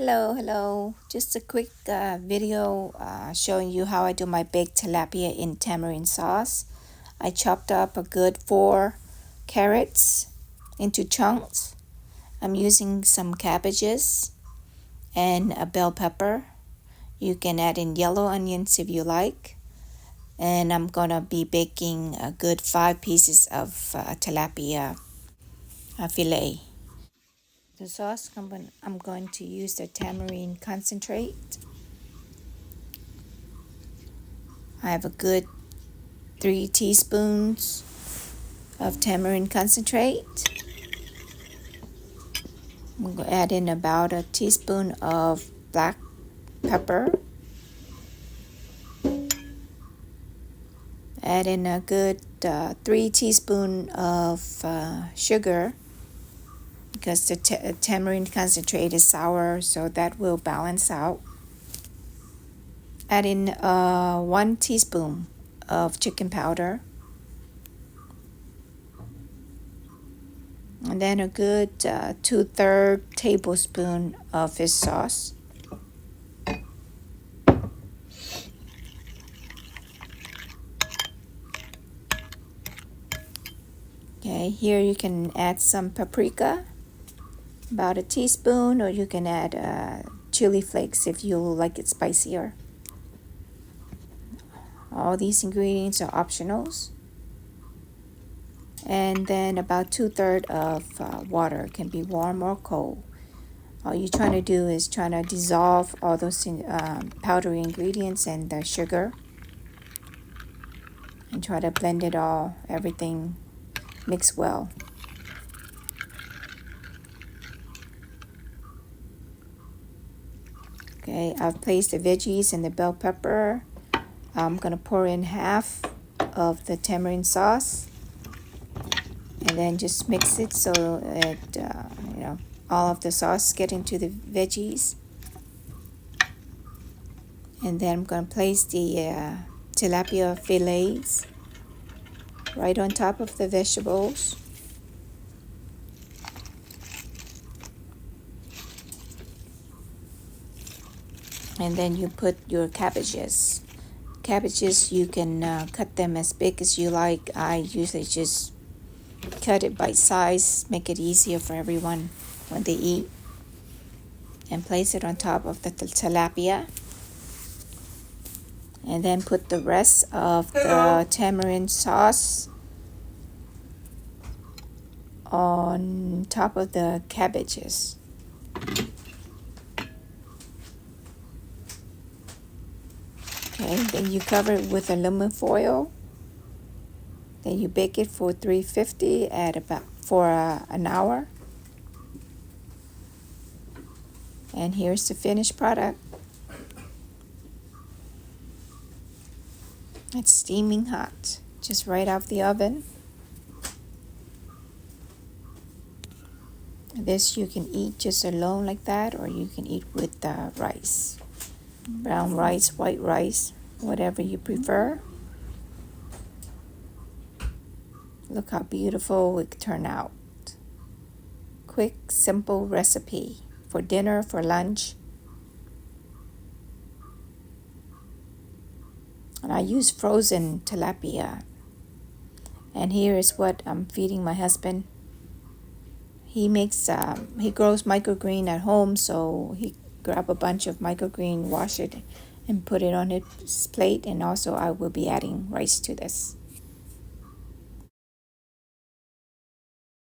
Hello. Just a quick video showing you how I do my baked tilapia in tamarind sauce. I chopped up a good 4 carrots into chunks. I'm using some cabbages and a bell pepper. You can add in yellow onions if you like. And I'm gonna be baking a good 5 pieces of tilapia fillet. The sauce, I'm going to use the tamarind concentrate. I have a good 3 teaspoons of tamarind concentrate. I'm going to add in about a teaspoon of black pepper. Add in a good 3 teaspoons of sugar, because the tamarind concentrate is sour, so that will balance out. Add in 1 teaspoon of chicken powder, and then a good 2/3 tablespoon of fish sauce. Okay, here you can add some paprika, about a teaspoon, or you can add chili flakes if you like it spicier. All these ingredients are optionals. And then about 2/3 of water, can be warm or cold. All you're trying to do is trying to dissolve all those powdery ingredients and the sugar, and try to blend it all, everything mix well. Okay, I've placed the veggies and the bell pepper. I'm gonna pour in half of the tamarind sauce, and then just mix it so it all of the sauce get into the veggies. And then I'm gonna place the tilapia fillets right on top of the vegetables. And then you put your cabbages. Cabbages, you can cut them as big as you like. I usually just cut it bite size, make it easier for everyone when they eat. And place it on top of the tilapia. And then put the rest of the tamarind sauce on top of the cabbages. Okay, then you cover it with aluminum foil. Then you bake it for 350 for an hour. And here's the finished product. It's steaming hot, just right out the oven. This you can eat just alone like that, or you can eat with rice. Brown rice, white rice, whatever you prefer. Look how beautiful it turned out. Quick, simple recipe for dinner, for lunch. And I use frozen tilapia. And here is what I'm feeding my husband. He grows microgreen at home, so he grab a bunch of microgreen, wash it, and put it on his plate. And also I will be adding rice to this.